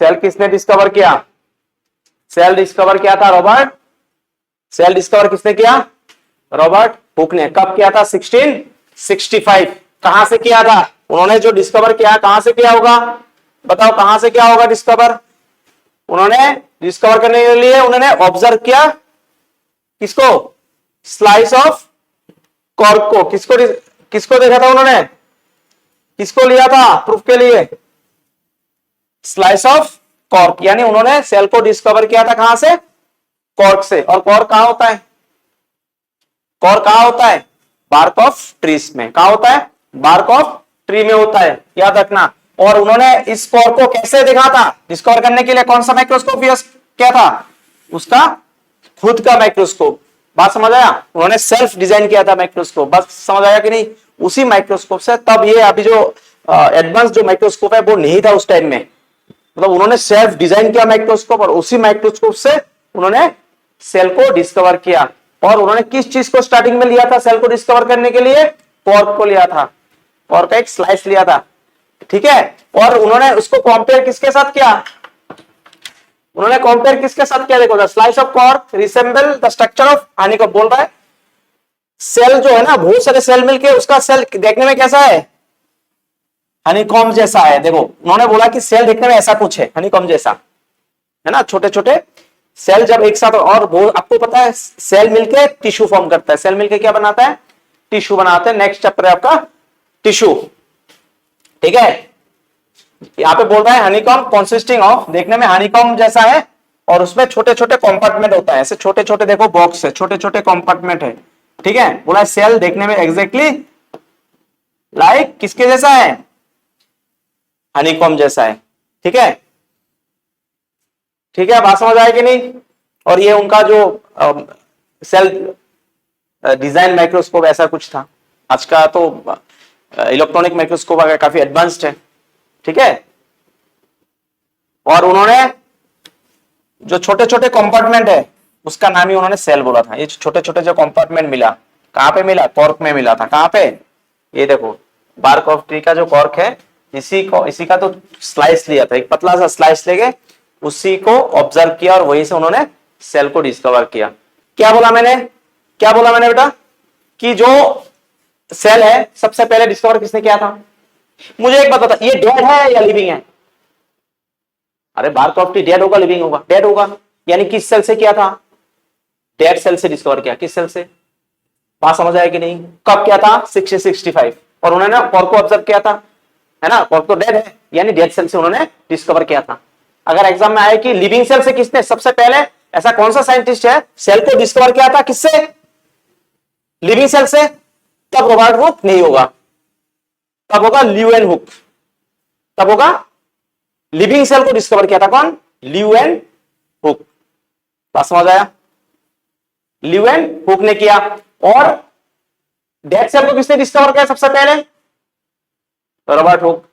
Cell किसने discover किया? Cell discover किया था रॉबर्ट, सेल डिस्कवर किसने किया? रॉबर्ट हुक ने। कब किया था? 1665। कहां से किया था उन्होंने? जो डिस्कवर किया कहां से किया होगा? बताओ कहां से क्या होगा डिस्कवर? उन्होंने डिस्कवर करने के लिए उन्होंने ऑब्जर्व किया किसको? स्लाइस ऑफ कॉर्क को। किसको देखा था उन्होंने? किसको लिया था प्रूफ के लिए? Slice of cork. यानी उन्होंने सेल को डिस्कवर किया था कहां से? कॉर्क से। और कॉर्क कहां होता है? कॉर्क कहां होता है? बार्क ऑफ ट्रीज में। कहां होता है? बार्क ऑफ ट्री में होता है, याद रखना। और उन्होंने इस कॉर्क को कैसे देखा था? डिस्कवर करने के लिए कौन सा माइक्रोस्कोप यूज किया था? उसका खुद का माइक्रोस्कोप। बात समझ आया? उन्होंने सेल्फ डिजाइन किया था माइक्रोस्कोप। बात समझ आया कि नहीं? उसी माइक्रोस्कोप से। तब ये अभी जो एडवांस जो माइक्रोस्कोप है वो नहीं था उस टाइम में, मतलब उन्होंने सेल्फ डिजाइन किया माइक्रोस्कोप और उसी माइक्रोस्कोप से उन्होंने सेल को डिस्कवर किया। और उन्होंने किस चीज को स्टार्टिंग में लिया था सेल को डिस्कवर करने के लिए? कॉर्क को लिया था, कॉर्क का एक स्लाइस लिया था, ठीक है। और उन्होंने उसको कंपेयर किसके साथ किया? उन्होंने कंपेयर किसके साथ किया? देखो, the slice of cork resemble the structure of honeycomb. बोल रहा है सेल जो है ना, बहुत सारे सेल मिलके उसका सेल देखने में कैसा है? हनीकॉम्ब जैसा है। देखो उन्होंने बोला कि सेल देखने में ऐसा कुछ है, हनीकॉम्ब जैसा, है ना, छोटे छोटे सेल जब एक साथ। और वो आपको पता है सेल मिलके टिश्यू फॉर्म करता है। सेल मिलके क्या बनाता है? टिश्यू बनाते हैं। नेक्स्ट चैप्टर है आपका टिश्यू, ठीक है। यहां पे बोल रहा है हनीकॉम्ब कंसिस्टिंग ऑफ, देखने में हनीकॉम्ब जैसा है और उसमें छोटे छोटे कंपार्टमेंट होता है। ऐसे छोटे छोटे देखो बॉक्स है, छोटे छोटे कंपार्टमेंट है, ठीक है। बोला सेल देखने में एग्जैक्टली लाइक किसके जैसा है? हनीकॉम्ब जैसा है, ठीक है। ठीक है, बात समझ आया कि नहीं? और ये उनका जो सेल डिजाइन माइक्रोस्कोप ऐसा कुछ था। आज का तो इलेक्ट्रॉनिक माइक्रोस्कोप आ गया, काफी एडवांस्ड है, ठीक है। और उन्होंने जो छोटे छोटे कंपार्टमेंट है उसका नाम ही उन्होंने सेल बोला था। ये छोटे छोटे जो कंपार्टमेंट मिला, कहां पे मिला? कॉर्क में मिला था। कहां पे? ये देखो बार्क ऑफ ट्री का जो कॉर्क है, इसी का तो स्लाइस लिया था, एक पतला सा स्लाइस लेके उसी को ऑब्जर्व किया और वहीं से उन्होंने सेल को डिस्कवर किया। क्या बोला मैंने बेटा? कि जो सेल है सबसे पहले डिस्कवर किसने किया था? मुझे एक बात बता, ये डेड है या लिविंग है? अरे बार्क ऑफ ट्री डेड होगा लिविंग होगा? डेड होगा। यानी किस सेल से किया था? डेड सेल से डिस्कवर किया। किस सेल से? बात समझ आया कि नहीं? कब किया था? 1665। और उन्होंने कॉर्क को ऑब्जर्व किया था, है ना। कॉर्क तो डेड है, यानी डेड सेल से उन्होंने डिस्कवर किया था। अगर एग्जाम में आए कि लिविंग सेल से किसने सबसे पहले, ऐसा कौन सा साइंटिस्ट है सेल को डिस्कवर किया था? किससे? लिविंग सेल से। तब रॉबर्ट हुक नहीं होगा, तब होगा ल्यूएन हुक। तब होगा लिविंग सेल को डिस्कवर किया था कौन? ल्यूएन हुक। बात समझ आया? ल्यूएन हुक ने किया। और डेड सेल को किसने डिस्कवर किया सबसे पहले? Robert Hooke.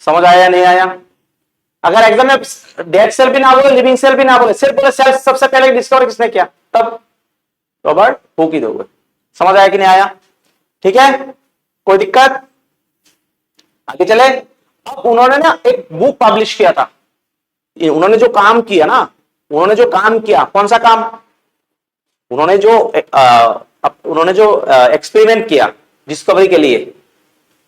समझ आया नहीं आया? अगर एग्जाम में डेड सेल भी ना बोले, लिविंग सेल भी ना बोले, सिर्फ बोले सेल सबसे पहले डिस्कवर किसने किया, तब रॉबर्ट हुक ही दोगे। समझ आया कि नहीं आया? ठीक है, कोई दिक्कत? आगे चले। अब उन्होंने ना एक बुक पब्लिश किया था। उन्होंने जो काम किया ना, कौन सा काम? उन्होंने जो एक्सपेरिमेंट किया डिस्कवरी के लिए,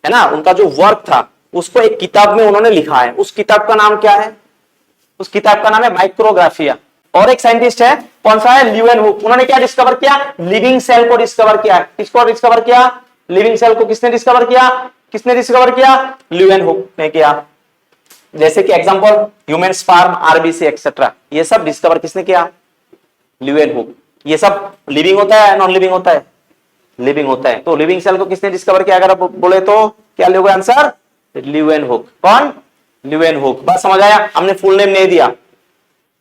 है ना, उनका जो वर्क था उसको एक किताब में उन्होंने लिखा है। उस किताब का नाम क्या है? उस किताब का नाम है माइक्रोग्राफिया। और एक साइंटिस्ट है, कौन सा है? ल्यूएन हुक। उन्होंने क्या डिस्कवर किया? लिविंग सेल को डिस्कवर किया। किसको डिस्कवर किया? लिविंग सेल को। किसने डिस्कवर किया? ल्यूएन हुक ने किया। जैसे कि example human sperm, RBC etcetera, ये सब डिस्कवर किसने किया? ल्यूएन हुक। ये सब लिविंग होता है, नॉन लिविंग होता है? लिविंग होता है। तो लिविंग सेल को किसने डिस्कवर किया अगर आप बोले तो क्या लोगे आंसर? ल्यूएन हुक। कौन? ल्यूएन हुक। बस समझ आया? हमने फुल नेम नहीं दिया,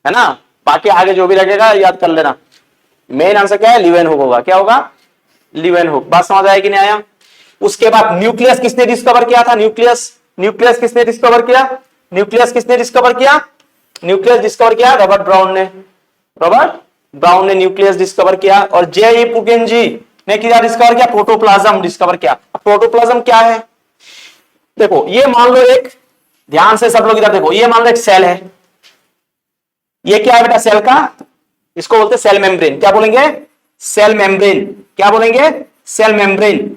है ना, बाकी आगे जो भी लगेगा याद कर लेना। मेन आंसर क्या है? ल्यूएन हुक होगा। क्या होगा? ल्यूएन हुक। बात समझ आया कि नहीं आया? उसके बाद न्यूक्लियस किसने डिस्कवर किया था? न्यूक्लियस किसने डिस्कवर किया? न्यूक्लियस डिस्कवर किया रॉबर्ट ब्राउन ने न्यूक्लियस डिस्कवर किया। और जे पुकेंजी ने क्या डिस्कवर किया? प्रोटोप्लाज्म डिस्कवर किया। प्रोटोप्लाज्म क्या है? देखो, ये मान लो एक, ध्यान से सब लोग इधर देखो, ये मान लो एक सेल है, ये क्या है बेटा सेल का, इसको बोलते हैं सेल मेम्ब्रेन। क्या बोलेंगे, सेल मेम्ब्रेन। क्या बोलेंगे, सेल मेम्ब्रेन।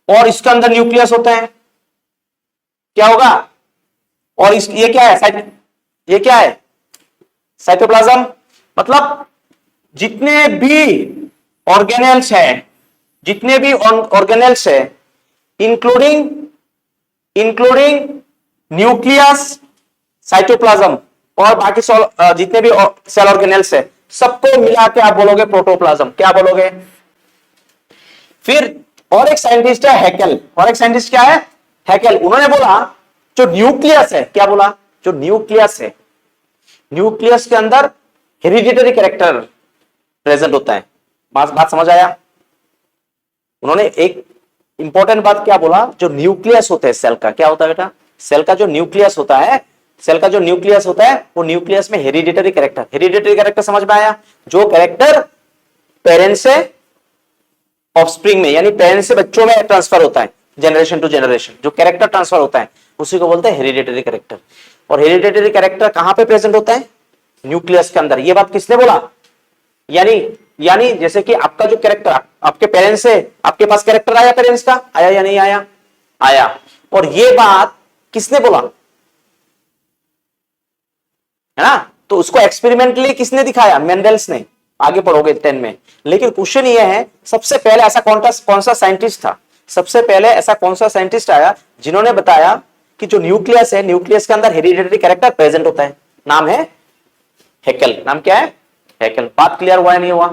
और इसके अंदर न्यूक्लियस होता है, क्या होगा, और ये क्या है, ये क्या है, साइटोप्लाज्म। मतलब जितने भी ऑर्गेनेल्स है, जितने भी ऑर्गेनेल्स है, इंक्लूडिंग इंक्लूडिंग न्यूक्लियस, साइटोप्लाज्म और बाकी जितने भी सेल ऑर्गेनेल्स है, सबको मिला के आप बोलोगे प्रोटोप्लाज्म। क्या बोलोगे। फिर और एक साइंटिस्ट है हैकेल, और एक साइंटिस्ट क्या है, हैकेल। उन्होंने बोला जो न्यूक्लियस है, क्या बोला, जो न्यूक्लियस है, न्यूक्लियस के अंदर हेरिडिटरी कैरेक्टर प्रेजेंट होता है। बात समझ आया। उन्होंने एक इंपॉर्टेंट बात क्या बोला, जो न्यूक्लियस होता है सेल का, क्या होता है बेटा, सेल का जो न्यूक्लियस होता है, सेल का जो न्यूक्लियस होता है, वो न्यूक्लियस में हेरिडिटरी कैरेक्टर, हेरिडिटरी कैरेक्टर समझ में आया, जो कैरेक्टर पेरेंट्स से ऑफस्प्रिंग में, यानी पेरेंट्स से बच्चों में ट्रांसफर होता है, जनरेशन टू जनरेशन, जो कैरेक्टर ट्रांसफर होता है उसी को बोलते हैं हेरिडिटरी कैरेक्टर। और हेरिडिटरी कैरेक्टर कहां पे प्रेजेंट होता है, न्यूक्लियस के अंदर। ये बात किसने बोला, यानी जैसे कि आपका जो कैरेक्टर, आपके पेरेंट्स से आपके पास कैरेक्टर आया, पेरेंट्स का आया या नहीं आया, आया। और ये बात किसने बोला, है ना। तो उसको एक्सपेरिमेंटली किसने दिखाया, मेंडल्स ने। आगे पढ़ोगे 10 में। लेकिन क्वेश्चन ये है, सबसे पहले ऐसा कौन सा साइंटिस्ट था, सबसे पहले ऐसा कौन सा साइंटिस्ट आया जिन्होंने बताया कि जो न्यूक्लियस है, न्यूक्लियस के अंदर हेरिडिटरी कैरेक्टर प्रेजेंट होता है। नाम है हैकेल। नाम क्या है, हैकेल। बात क्लियर हुआ है, नहीं हुआ।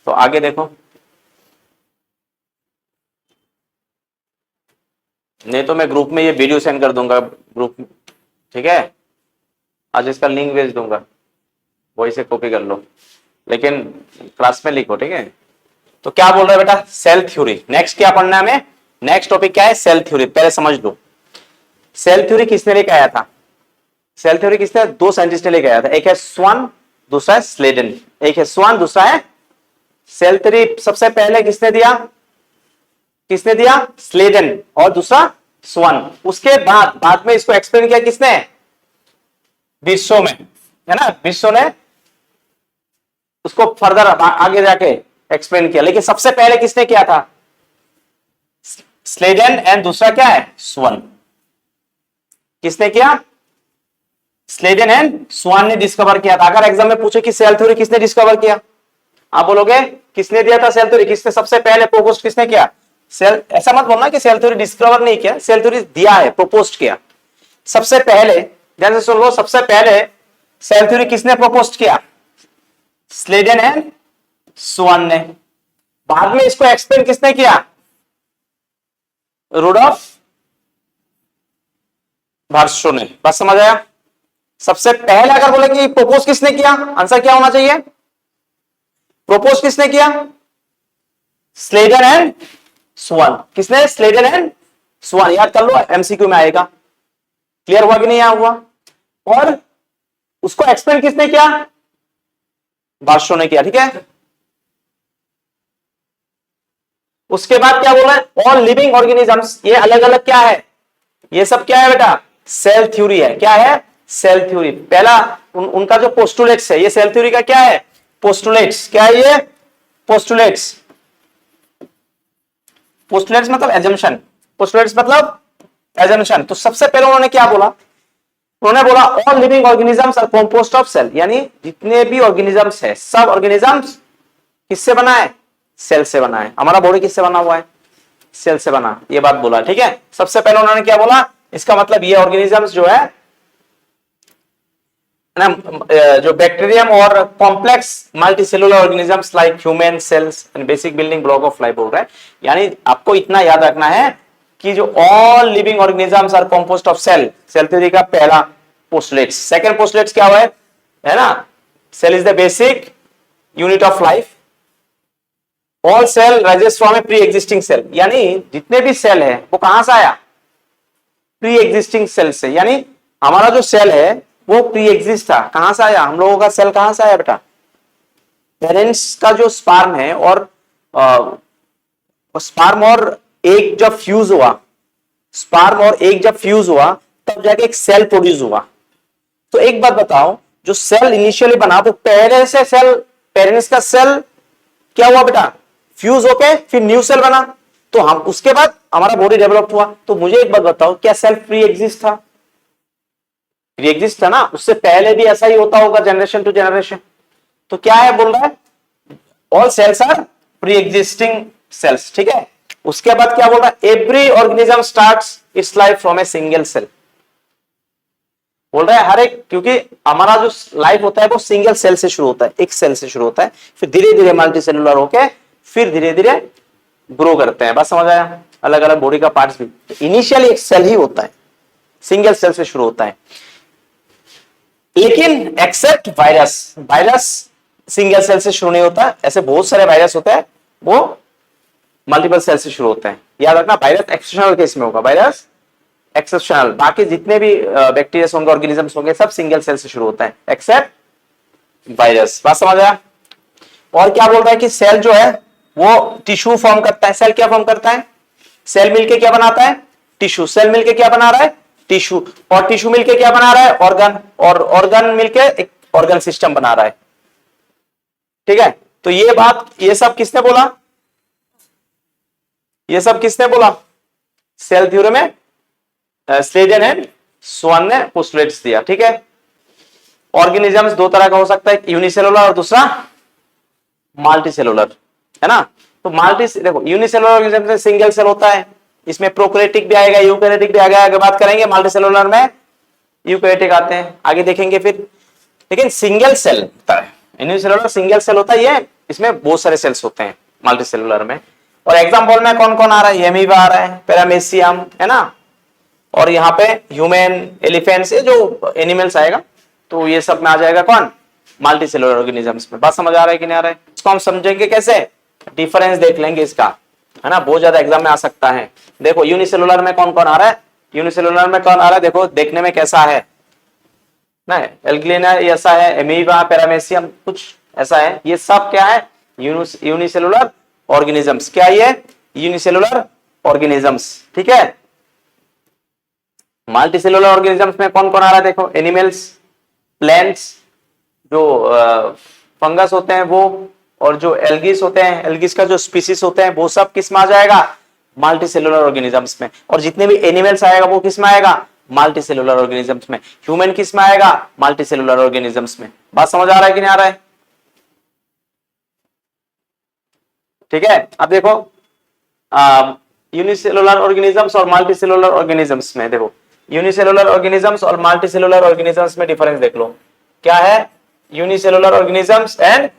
तो आगे देखो, नहीं तो मैं ग्रुप में ये वीडियो सेंड कर दूंगा, ग्रुप, ठीक है। आज इसका लिंक भेज दूंगा, वही से कॉपी कर लो, लेकिन क्लास में लिखो, ठीक है। तो क्या बोल रहे हैं बेटा, सेल थ्योरी। नेक्स्ट क्या पढ़ना है हमें, नेक्स्ट टॉपिक क्या है, सेल थ्योरी। पहले समझ लो सेल थ्योरी किसने लेके आया था। सेल थ्योरी किसने, दो साइंटिस्ट ने लेके आया था, एक है स्वान, दूसरा है स्लेडन। एक है स्वान, दूसरा है सेल थ्योरी। सबसे पहले किसने दिया, स्लेडन, और दूसरा स्वान। उसके बाद में इसको एक्सप्लेन किया किसने, विश्व में, है ना, विश्व ने उसको फर्दर आगे जाके एक्सप्लेन किया। लेकिन सबसे पहले किसने किया था, स्लेडन, एंड दूसरा क्या है, स्वान। किसने किया, स्लेडन एंड स्वान ने डिस्कवर किया था। अगर एग्जाम में पूछे कि सेल थ्योरी किसने डिस्कवर किया, आप बोलोगे किसने दिया था सेल थ्योरी, किसने सबसे पहले प्रोपोज किसने किया, सेल। ऐसा मत बोलना कि सेल थ्योरी डिस्कवर नहीं किया, सेल थ्योरी दिया है, प्रोपोज किया। सबसे पहले ध्यान से सुन लो, सबसे पहले सेल थ्योरी किसने प्रोपोज किया, स्लेडन एंड स्वान ने। बाद में इसको एक्सप्लेन किसने किया, रुडॉल्फ वार्शो ने। बस समझ आया। सबसे पहले अगर बोले कि प्रोपोज किसने किया, आंसर क्या होना चाहिए, प्रोपोज किसने किया, स्लेडन एंड स्वान। किसने, स्लेडन एंड स्वान। याद कर लो, एमसीक्यू में आएगा। क्लियर हुआ कि नहीं हुआ। और उसको एक्सप्लेन किसने किया, वार्शो ने किया, ठीक है। उसके बाद क्या बोला है, ऑल लिविंग ऑर्गेनिजम्स। ये अलग अलग क्या है, ये सब क्या है बेटा, सेल थ्योरी है। क्या है, सेल थ्योरी। पहला उनका जो पोस्टुलेट्स है, ये सेल थ्योरी का क्या है, पोस्टुलेट्स। क्या है ये, पोस्टुलेट्स। पोस्टुलेट्स मतलब एजम्पशन, पोस्टुलेट्स मतलब एजम्पशन। तो सबसे पहले उन्होंने क्या बोला, उन्होंने बोला all living organisms are composed of cell. यानी जितने भी ऑर्गेनिजम्स है, सब ऑर्गेनिजम्स किससे बना है, सेल से बना है। हमारा बॉडी किससे बना हुआ है, सेल से बना। ये बात बोला, ठीक है। सबसे पहले उन्होंने क्या बोला, इसका मतलब ये ऑर्गेनिजम्स जो है ना, जो बैक्टीरियम और complex multicellular organisms like human cells and basic building block of life बोल रहा है। यानी आपको इतना याद रखना है कि जो all living organisms are composed of cell, cell theory का पहला पोस्टुलेट। सेकंड पोस्टुलेट क्या हुआ है ना, cell is the basic unit of life. All cell rises from a pre existing cell. यानी जितने भी सेल है वो कहां से आया, प्री एग्जिस्टिंग सेल से। यानी हमारा जो सेल है वो प्री एग्जिस्ट था। कहां से आया, हम लोगों का सेल कहां से आया बेटा, पेरेंट्स का जो स्पर्म है और स्पर्म और एग जब फ्यूज हुआ, स्पर्म और एग जब फ्यूज हुआ तब जाके एक सेल प्रोड्यूस हुआ। तो एक बात बताओ, जो सेल इनिशियली बना, तो पहले से सेल, पेरेंट्स का सेल क्या हुआ बेटा, फ्यूज होके फिर न्यू सेल बना, तो हम उसके बाद हमारा बॉडी डेवलप हुआ। तो मुझे एक बात बताओ, क्या सेल प्री एग्जिस्ट था? प्री एग्जिस्ट था ना, उससे पहले भी ऐसा ही होता होगा जनरेशन टू जनरेशन। तो क्या है बोल रहा है, all cells are pre existing cells, ठीक है। उसके बाद क्या बोल रहा है, every organism starts its life from a single cell, बोल रहा है हर एक, क्योंकि हमारा जो लाइफ होता है वो सिंगल सेल से शुरू होता है, एक सेल से शुरू होता है, फिर धीरे धीरे मल्टी सेलुलर होके फिर धीरे धीरे ग्रो करते हैं। बस समझ आया, अलग अलग बॉडी का पार्ट्स भी। तो इनिशियली एक सेल ही होता है, सिंगल सेल से शुरू होता है। लेकिन except virus, virus single cell से शुरू नहीं होता, ऐसे बहुत सारे वायरस होते हैं वो मल्टीपल सेल से शुरू होते हैं। याद रखना, वायरस एक्सेप्शनल केस में होगा, वायरस एक्सेप्शनल, बाकी जितने भी बैक्टीरिया होंगे, ऑर्गेनिजम्स होंगे, सब सिंगल सेल से शुरू होता है एक्सेप्ट वायरस। बात समझ आया। और क्या बोल रहा है कि सेल जो है वो टिश्यू फॉर्म करता है। सेल क्या फॉर्म करता है, सेल मिलके क्या बनाता है, टिश्यू। सेल मिलके क्या बना रहा है, टिश्यू। और टिश्यू मिलके क्या बना रहा है, ऑर्गन। और ऑर्गन मिलके एक ऑर्गन सिस्टम बना रहा है, ठीक है। तो ये बात, ये सब किसने बोला, ये सब किसने बोला, सेल थ्योरम में स्लेडन एंड स्वान ने पोस्टुलेट्स दिया, ठीक है। ऑर्गेनिजम्स दो तरह का हो सकता है, एक यूनिसेलुलर और दूसरा मल्टीसेलुलर, है ना। तो देखो यूनिसेलुलर ऑर्गेनिज्म में सिंगल सेल होता है, इसमें प्रोकैरियोटिक भी आएगा, यूकैरियोटिक भी आएगा, आगे बात करेंगे। मल्टीसेलुलर में यूकैरियोटिक आते हैं, आगे देखेंगे फिर। लेकिन सिंगल सेल होता है, यूनिसेलुलर सिंगल सेल होता है, ये इसमें बहुत सारे सेल्स होते हैं मल्टीसेलुलर में। और एग्जांपल में कौन कौन आ रहा है, एमीबा आ रहा है, पैरामेसियम, है ना। और यहाँ पे ह्यूमन, एलिफेंट्स, ये जो एनिमल्स आएगा, तो ये सब में आ जाएगा कौन, मल्टीसेलुलर ऑर्गेनिजम्स में। बात समझ आ रहा है कि नहीं आ रहा है? इसको हम समझेंगे कैसे, डिफरेंस देख लेंगे इसका, है ना, बहुत ज्यादा एग्जाम में आ सकता है। देखो यूनिसेलुलर में कौन कौन आ रहा है, यूनिसेलुलर में कौन आ रहा है, देखो देखने में कैसा है ना, एल्ग्लिना ऐसा है, एमीबा, पैरामेसियम कुछ ऐसा है, ये सब क्या है, यूनिसेलुलर ऑर्गेनिजम्स। क्या ये, यूनिसेलुलर ऑर्गेनिजम्स, ठीक है। मल्टीसेलुलर ऑर्गेनिजम्स में कौन कौन आ रहा है, देखो एनिमल्स, प्लांट्स, जो फंगस होते हैं वो, और जो एल्गिस होते हैं, एल्गिस का जो स्पीसीज होते हैं, वो सब किस में आ जाएगा, मल्टीसेलुलर ऑर्गेनिजम्स में। और जितने भी एनिमल्स आएगा वो किस में आएगा, मल्टीसेलुलर ऑर्गेनिजम्स में। ह्यूमन किस में आएगा, मल्टीसेलुलर ऑर्गेनिजम्स में। बात समझ आ रहा है कि नहीं आ रहा है? ठीक है। अब देखो यूनिसेलुलर ऑर्गेनिजम्स और मल्टीसेलुलर ऑर्गेनिजम्स में, देखो यूनिसेलुलर ऑर्गेनिजम्स और मल्टीसेलुलर ऑर्गेनिजम्स में डिफरेंस देख लो। क्या है, unicellular organisms and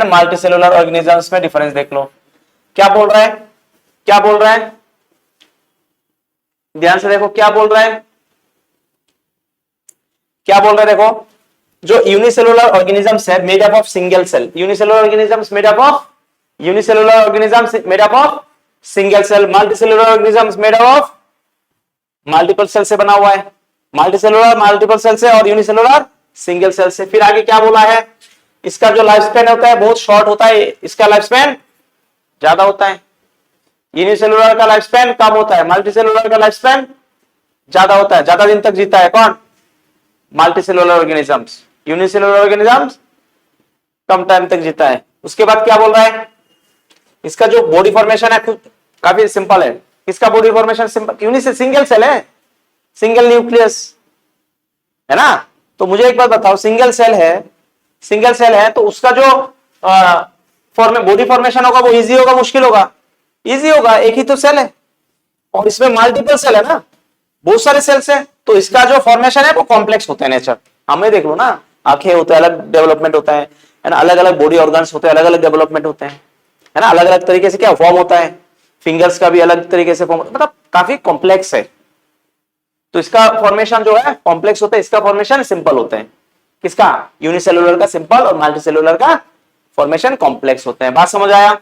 multicellular organisms में डिफरेंस देख लो। क्या बोल रहा है, क्या बोल रहा है, ध्यान से देखो क्या बोल रहा है, क्या बोल रहा है। देखो जो यूनिसेलुलर ऑर्गेनिजम्स है made up of single cell, unicellular organisms made up of, unicellular organisms made up of single cell, multicellular organisms made up of multiple cell से बना हुआ है। मल्टीसेलुलर मल्टीपल सेल से और यूनिसेलुलर सिंगल सेल से। फिर आगे क्या बोला है, इसका जो लाइफ स्पैन होता है बहुत शॉर्ट होता है, इसका लाइफ स्पैन ज्यादा होता है। यूनिसेलुलर का लाइफ स्पैन कम होता है, मल्टीसेलुलर का लाइफ स्पैन ज्यादा होता है, ज्यादा दिन तक जीता है कौन, मल्टीसेलुलर ऑर्गेनिजम्स। यूनिसेलुलर ऑर्गेनिजम्स कम टाइम तक जीता है। उसके बाद क्या बोल रहा है, इसका जो बॉडी फॉर्मेशन है काफी सिंपल है। इसका body formation simple, single cell है, सिंगल न्यूक्लियस, है ना। तो मुझे एक बात बताओ, सिंगल सेल है, सिंगल सेल है, तो उसका जो बॉडी फॉर्मेशन होगा वो इजी होगा मुश्किल होगा, इजी होगा, एक ही तो सेल है। और इसमें मल्टीपल सेल है ना, बहुत सारे सेल्स है, तो इसका जो फॉर्मेशन है वो कॉम्प्लेक्स होता है नेचर। हमें देख लो ना, आंखें होते हैं अलग डेवलपमेंट होता है ना, अलग अलग बॉडी ऑर्गन्स होते हैं अलग अलग डेवलपमेंट होते हैं, है ना, अलग अलग तरीके से क्या फॉर्म होता है, फिंगर्स का भी अलग तरीके से फॉर्म, मतलब काफी कॉम्प्लेक्स है। तो इसका फॉर्मेशन जो है कॉम्प्लेक्स होता है, इसका फॉर्मेशन सिंपल होता है। किसका, यूनिसेलुलर का सिंपल और मल्टीसेलुलर का फॉर्मेशन कॉम्प्लेक्स होते हैं। बात समझ आया।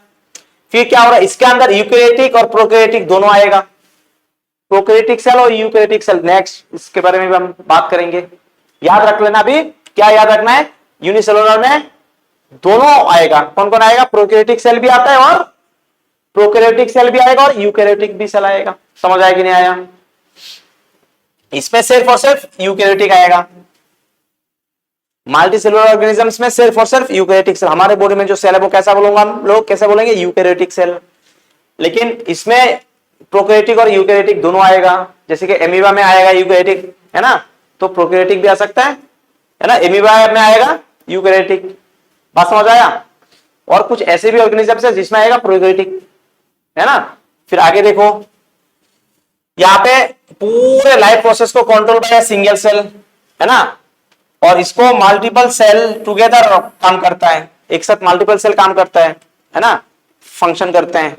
फिर क्या हो रहा है, इसके अंदर यूकैरियोटिक और प्रोकैरियोटिक दोनों आएगा, प्रोकैरियोटिक सेल और यूकैरियोटिक सेल, नेक्स्ट इसके बारे में भी हम बात करेंगे। याद रख लेना, अभी क्या याद रखना है, यूनिसेलुलर में दोनों आएगा। कौन कौन आएगा, प्रोकैरियोटिक सेल भी आता है और प्रोकैरियोटिक सेल भी आएगा और यूकैरियोटिक भी सेल आएगा। समझ आया कि नहीं आया? इसमें सिर्फ और सिर्फ यूकैरियोटिक आएगा, मल्टी सेलुलर ऑर्गेनिजम्स में सिर्फ और सिर्फ यूकैरियोटिक सेल, हमारे बॉडी में जो सेल है वो कैसा बोलूंगा हम लोग, कैसे बोलेंगे, यूकैरियोटिक सेल। लेकिन इसमें प्रोकैरियोटिक और यूकैरियोटिक दोनों आएगा, जैसे कि एमीबा में आएगा यूकैरियोटिक, है ना, तो प्रोकैरियोटिक भी आ सकता है ना, एमीबा में आएगा यूकैरियोटिक। बात समझ आया? और कुछ ऐसे भी ऑर्गेनिजम्स है जिसमें आएगा प्रोकैरियोटिक, है ना। फिर आगे देखो, यहां पे पूरे लाइफ प्रोसेस को कंट्रोल बाय सिंगल सेल, है ना, और इसको मल्टीपल सेल टुगेदर काम करता है, एक साथ मल्टीपल सेल काम करता है ना, फंक्शन करते हैं।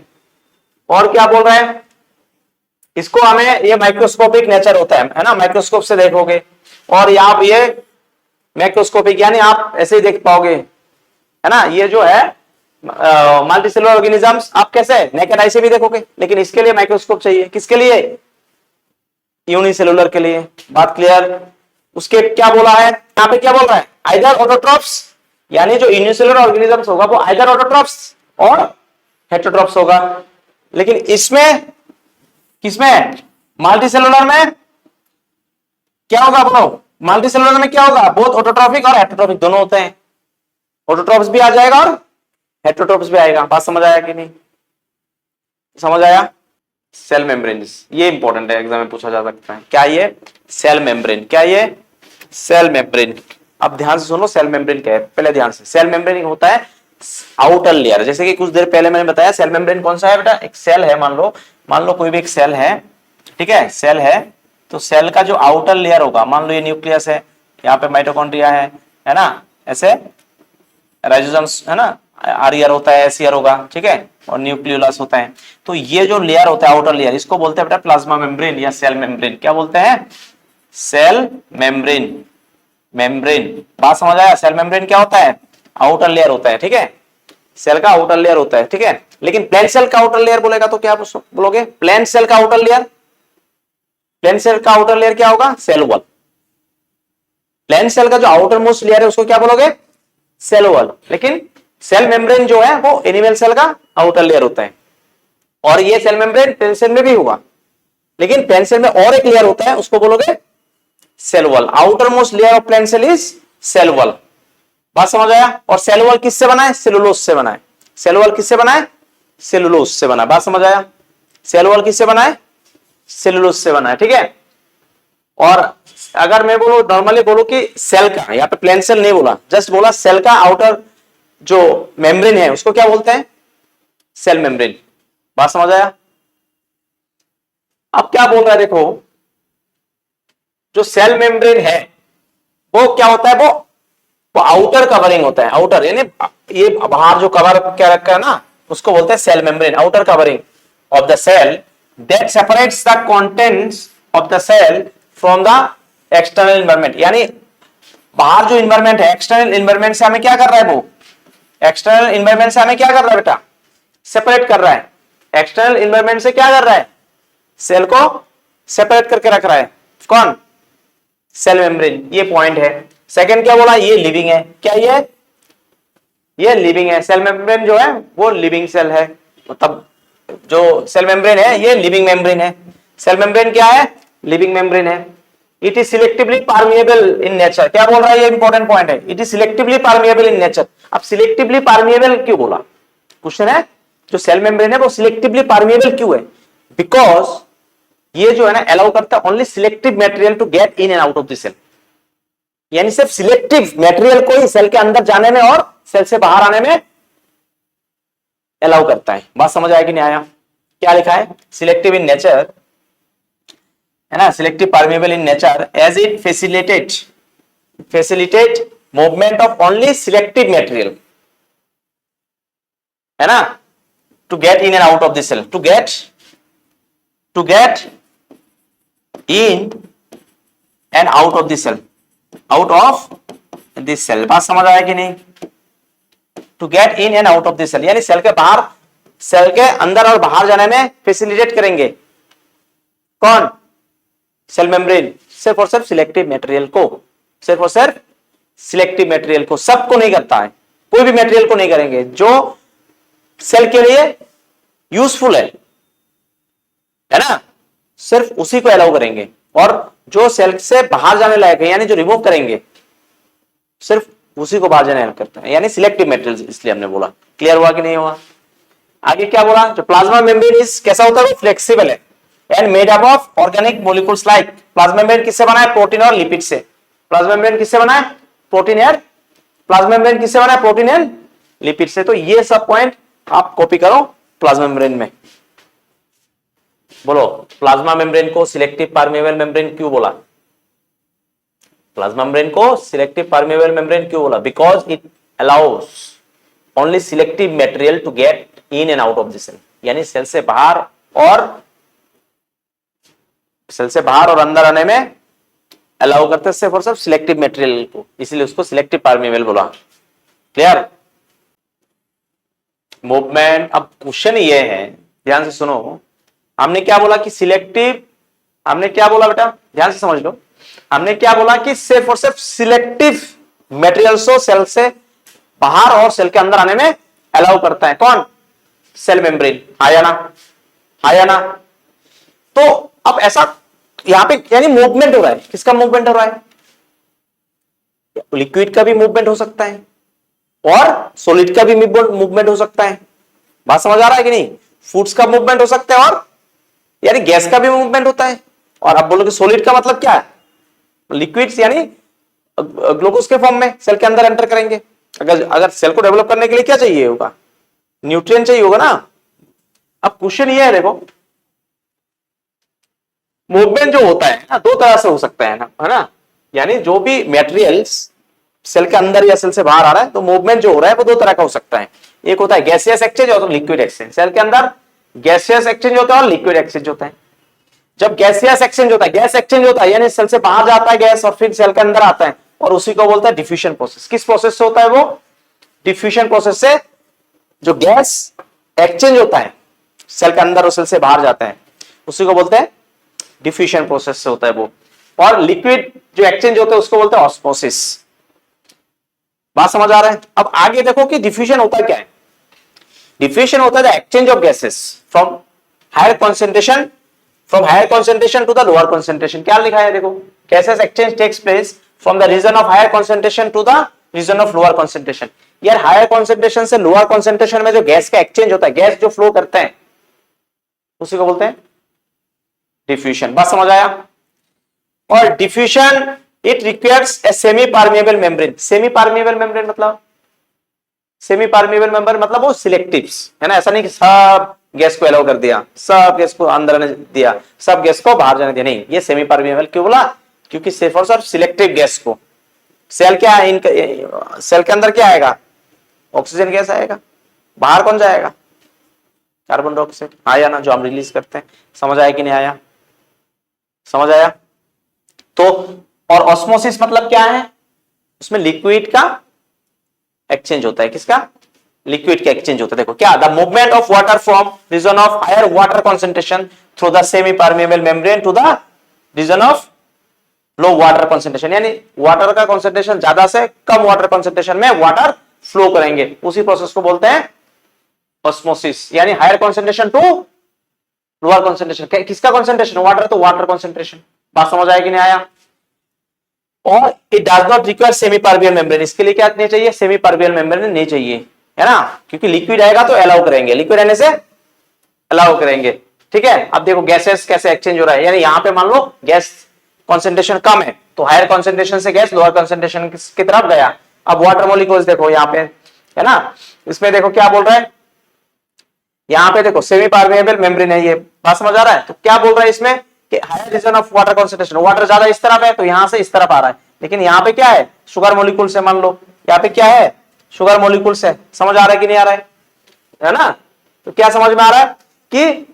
और क्या बोल रहे हैं, इसको हमें, ये माइक्रोस्कोपिक नेचर होता है ना, माइक्रोस्कोप से देखोगे, और यहाँ ये मैक्रोस्कोपिक यानी आप ऐसे ही देख पाओगे, है ना। ये जो है मल्टीसेलुलर ऑर्गेनिजम्स आप कैसे नेकेड आई से भी देखोगे, लेकिन इसके लिए माइक्रोस्कोप चाहिए, किसके लिए, यूनिसेलुलर के लिए। बात क्लियर? उसके क्या बोला है यहाँ पे, क्या बोल रहा है, आइदर ऑटोट्रॉप्स, यानी जो यूनिसेलुलर ऑर्गेनिजम्स होगा वो आइदर ऑटोट्रॉप्स और हेटेरोट्रॉप्स होगा। लेकिन इसमें, किसमें, मल्टीसेलुलर में क्या होगा ब्रो, मल्टीसेलुलर में क्या होगा, बोथ ऑटोट्रॉपिक और हेटेरोट्रॉपिक दोनों होते हैं, ऑटोट्रॉप्स भी आ जाएगा और हेटेरोट्रॉप्स भी आएगा। बात समझ आया कि नहीं, समझ आया? सेल मेम्ब्रेन, ये इंपॉर्टेंट है, एग्जाम में पूछा जा सकता है, क्या ये सेल मेम्ब्रेन, क्या ये सेल मेम्ब्रेन। अब ध्यान से सुनो, सेल मेम्ब्रेन क्या है, पहले ध्यान से, सेल मेम्ब्रेन होता है आउटर लेयर, जैसे कि कुछ देर पहले मैंने बताया सेल मेम्ब्रेन कौन सा है बेटा, एक सेल है, मान लो कोई भी एक सेल है, ठीक है, सेल है, तो सेल का जो आउटर लेयर होगा, मान लो ये न्यूक्लियस है, यहाँ पे माइटोकॉन्ड्रिया है ना, ऐसे राइजोसोम्स, है ना, आर ईयर होता है, एस ईयर होगा, ठीक है, और न्यूक्लियोलस होता है। तो ये जो लेयर होता है आउटर लेयर, इसको बोलते हैं बेटा प्लाज्मा मेम्ब्रेन या सेल मेम्ब्रेन। क्या बोलते हैं, सेल मेम्ब्रेन, मेम्ब्रेन। बात समझ आया? सेल मेम्ब्रेन क्या होता है, आउटर लेयर होता है, ठीक है, सेल का आउटर लेयर होता है, ठीक है। लेकिन प्लेन सेल का आउटर लेयर बोलेगा तो क्या बोलोगे, प्लेन सेल का आउटर लेयर, प्लेन सेल का आउटर लेयर क्या होगा, सेल वॉल। प्लेन सेल का जो आउटर मोस्ट लेयर है उसको क्या बोलोगे, सेल वॉल। लेकिन सेल मेम्ब्रेन जो है वो एनिमल सेल का आउटर लेयर होता है, और ये सेल मेम्ब्रेन प्लेन सेल में भी होगा, लेकिन प्लेन सेल में और एक लेयर होता है, उसको बोलोगे cell wall. Outermost layer of plant cell is cell wall. बात समझ आया? और सेल वॉल किससे बना है, सेलुलोज से बना है। सेल वॉल किससे बना है, सेलुलोज से बना है। बात समझ आया? सेल वॉल किससे बना है, सेलुलोज से बना है, ठीक है। और अगर मैं बोलूं, नॉर्मली बोलूं कि सेल का, यहाँ पे प्लेन सेल नहीं बोला, जस्ट बोला सेल का आउटर जो मेम्ब्रेन है उसको क्या बोलते हैं, सेल मेम्ब्रेन। बात समझ आया? अब क्या बोल रहा है देखो, जो सेल मेम्ब्रेन है वो क्या होता है, वो आउटर कवरिंग होता है, आउटर यानी ये बाहर जो कवर क्या रखा है ना, उसको बोलते हैं cell membrane, outer covering of the cell that separates the contents of the cell from the external environment. यानी बाहर जो इन्वायरमेंट है, एक्सटर्नल इन्वायरमेंट से हमें क्या कर रहा है, वो एक्सटर्नल इन्वायरमेंट से हमें क्या कर रहा है बेटा, सेपरेट कर रहा है। एक्सटर्नल इन्वायरमेंट से क्या कर रहा है, सेल को सेपरेट करके रख रहा है, कौन, सेल मेम्ब्रेन। ये पॉइंट है। सेकंड क्या बोला, ये लिविंग है, क्या ये लिविंग है। सेल मेम्ब्रेन जो है वो लिविंग सेल है, मतलब जो सेल मेम्ब्रेन है ये लिविंग मेम्ब्रेन है। सेल मेम्ब्रेन क्या है, लिविंग मेम्ब्रेन है। It is selectively permeable in nature. क्या बोल रहा है, ये इंपॉर्टेंट पॉइंट है, it is selectively permeable in nature. अब सिलेक्टिवली परमिएबल क्यों बोला, क्वेश्चन है, जो सेल मेम्ब्रेन है वो सिलेक्टिवली परमिएबल क्यों है, बिकॉज ये जो है ना अलाउ करता है only selective material to get in and out of the cell. यानी सिर्फ सिलेक्टिव मटेरियल को ही सेल के अंदर जाने में और सेल से बाहर आने में अलाउ करता है। बात समझ आया कि नहीं आया? क्या लिखा है, सिलेक्टिव इन नेचर, है ना, selective permeable in nature as it facilitate movement of only selective material, है ना, to get in and out of the cell, to get in and out of the cell, out of this cell. बात समझ आया कि नहीं? To get in and out of this cell, यानी cell के बाहर, सेल के अंदर और बाहर जाने में फैसिलिटेट करेंगे, कौन, सेल मेम्ब्रेन। सिर्फ और सिर्फ सिलेक्टिव मटेरियल को, सिर्फ और सिर्फ सिलेक्टिव मटेरियल को, सबको नहीं करता है, कोई भी मटेरियल को नहीं करेंगे जो सेल के लिए यूजफुल है ना, सिर्फ उसी को अलाउ करेंगे। और जो सेल से बाहर जाने लायक है, यानी जो रिमूव करेंगे, सिर्फ उसी को बाहर जाने हेल्प करता है, यानी सिलेक्टिव मटेरियल, इसलिए हमने बोला। क्लियर हुआ कि नहीं हुआ? आगे क्या बोला, जो प्लाज्मा मेम्ब्रेन इज कैसा होता है, वो फ्लेक्सिबल है and made up of organic molecules like, plasma membrane किससे बना है, प्रोटीन और लिपिड से। प्लाज्मा मेम्ब्रेन किससे बना है, प्रोटीन एंड, प्लाज्मा मेम्ब्रेन किससे बना है, प्रोटीन एंड लिपिड से। तो ये सब पॉइंट आप कॉपी करो प्लाज्मा मेम्ब्रेन में। बोलो, प्लाज्मा मेम्ब्रेन को सिलेक्टिव परमेबल मेम्ब्रेन क्यों बोला? प्लाज्मा मेम्ब्रेन को सिलेक्टिव परमेबल मेम्ब्रेन क्यों बोला? Because it allows only selective material to get in and out of the cell, यानी सेल से बाहर और अंदर आने में अलाउ करते हैं सिर्फ और सिर्फ सिलेक्टिव मटेरियल को, इसलिए उसको सिलेक्टिव परमेबल बोला। क्लियर? मूवमेंट। अब क्वेश्चन ये है, ध्यान से सुनो, हमने क्या बोला कि सिलेक्टिव, हमने क्या बोला बेटा, ध्यान से समझ लो, हमने क्या बोला कि सिर्फ और सिर्फ सिलेक्टिव मटेरियल्स को सेल से बाहर और सेल के अंदर आने में अलाउ करता है। कौन? Cell membrane. आया ना? तो अब ऐसा यहां पे यानी मूवमेंट हो रहा है, किसका मूवमेंट हो रहा है? लिक्विड का भी मूवमेंट हो सकता है और सॉलिड का भी मूवमेंट हो सकता है। बात समझ आ रहा है कि नहीं? फूड्स का मूवमेंट हो सकता है और यानी गैस का भी मूवमेंट होता है। और अब बोलो कि सॉलिड का मतलब क्या है? लिक्विड्स यानी ग्लूकोज के फॉर्म में सेल के अंदर एंटर करेंगे। अगर सेल को डेवलप करने के लिए क्या चाहिए होगा? न्यूट्रिएंट चाहिए होगा ना। अब क्वेश्चन ये है, देखो मूवमेंट जो होता है ना, दो तरह से हो सकता है ना, यानी जो भी मटेरियल्स सेल के अंदर या सेल से बाहर आ रहा है, तो मूवमेंट जो हो रहा है वो दो तरह का हो सकता है। एक होता है गैसियस एक्सचेंज और लिक्विड एक्सचेंज। सेल के अंदर गैसियस एक्सचेंज होता है और लिक्विड एक्सचेंज होता है। जब गैसियस एक्सचेंज होता है, गैस एक्सचेंज होता है यानी सेल से बाहर जाता है गैस और फिर सेल के अंदर आता है, और उसी को बोलता है डिफ्यूजन प्रोसेस। किस प्रोसेस से होता है वो? डिफ्यूजन प्रोसेस से जो गैस एक्सचेंज होता है सेल के अंदर और सेल से बाहर जाता है, उसी को बोलते हैं डिफ्यूजन प्रोसेस से होता है वो। और लिक्विड जो एक्सचेंज होता है उसको बोलते हैं ऑस्मोसिस। बात समझ आ रहा है? अब आगे देखो कि डिफ्यूजन होता क्या है। डिफ्यूजन होता है the exchange of gases from higher concentration to the lower concentration। क्या लिखा है देखो, gases exchange takes place from the region of higher concentration to the region of lower concentration। यार हायर concentration से लोअर concentration में जो gas का exchange होता है, गैस जो फ्लो करते हैं, उसी को बोलते हैं डिफ्यूजन। बात समझ आया? और diffusion it requires a semi permeable membrane. Semi permeable membrane मतलब वो सिलेक्टिव है ना, ऐसा नहीं कि सब गैस को अलाउ कर दिया, सब गैस को अंदर आने दिया, सब गैस को बाहर जाने दिया, नहीं। ये सेमी परमेबल क्यों बोला? क्योंकि सिर्फ और सिर्फ सिलेक्टिव गैस को, सेल क्या है, सेल के अंदर क्या आएगा? ऑक्सीजन गैस आएगा, बाहर कौन जाएगा? Carbon dioxide. आया ना, जो हम रिलीज करते हैं। समझ आया कि नहीं आया? समझ आया? तो और ऑस्मोसिस मतलब क्या है? उसमें लिक्विड का एक्सचेंज होता है। किसका? लिक्विड का एक्सचेंज होता है। देखो क्या, the movement of water from region of higher water concentration through the semi permeable membrane to the region of low water concentration, यानी वाटर का कॉन्सेंट्रेशन ज्यादा से कम वाटर कॉन्सेंट्रेशन में वाटर फ्लो करेंगे, उसी प्रोसेस को बोलते हैं ऑस्मोसिस। यानी higher concentration to lower concentration. किसका कॉन्सेंट्रेशन? वाटर, तो वाटर कॉन्सेंट्रेशन। बात समझ आया कि नहीं आया? और it does not require semi permeable membrane. इसके लिए क्या नहीं चाहिए? सेमी परमेबल मेम्ब्रेन नहीं चाहिए, है ना, क्योंकि लिक्विड आएगा तो अलाउ करेंगे, लिक्विड आने से अलाउ करेंगे। ठीक है? अब देखो गैसेस कैसे एक्सचेंज हो रहा है, यानी यहां पे मान लो गैस कॉन्सेंट्रेशन कम है, तो हायर कॉन्सेंट्रेशन से गैस लोअर कॉन्सेंट्रेशन की तरफ गया। अब वाटर मॉलिक्यूल्स देखो यहाँ पे, है ना, इसमें देखो क्या बोल रहा है, यहां पे देखो सेमी परमेबल मेम्ब्रेन है ये। बात समझ आ रहा है? तो क्या बोल रहा है इसमें कि higher region of water concentration, water ज्यादा इस तरफ है तो यहां से इस तरफ आ रहा है, लेकिन यहाँ पे क्या है? शुगर मॉलिक्यूल से, मान लो यहाँ पे क्या है? शुगर मॉलिक्यूल से। समझ आ रहा है कि नहीं आ रहा है ना? तो क्या समझ में आ रहा है कि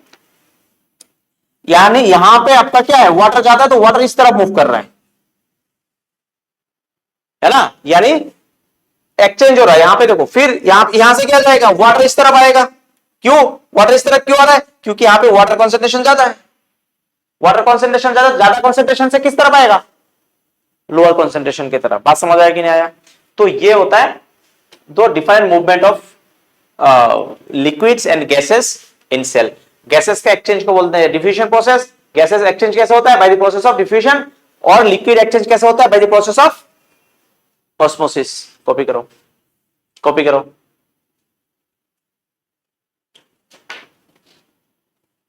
यानी यहां पे आपका क्या है? वाटर ज्यादा है तो वाटर इस तरफ मूव कर रहा है ना, यानी एक्सचेंज हो रहा है। यहां पे देखो, फिर यहां से क्या जाएगा? वाटर इस तरफ आएगा। क्यों वाटर इस तरफ क्यों आ रहा है? क्योंकि यहां पे वाटर कॉन्सेंट्रेशन ज्यादा है। वाटर कॉन्सेंट्रेशन ज्यादा कॉन्सेंट्रेशन से किस तरफ आएगा? लोअर कॉन्सेंट्रेशन की तरफ। बात समझ आया कि नहीं आया? तो ये होता है दो different movement of liquids and gases in cell. Gases का एक्सचेंज को बोलते हैं डिफ्यूजन प्रोसेस। गैसेस एक्सचेंज कैसे होता है? By the process of diffusion. और लिक्विड एक्सचेंज कैसे होता है? By the process of osmosis, copy करो, कॉपी करो।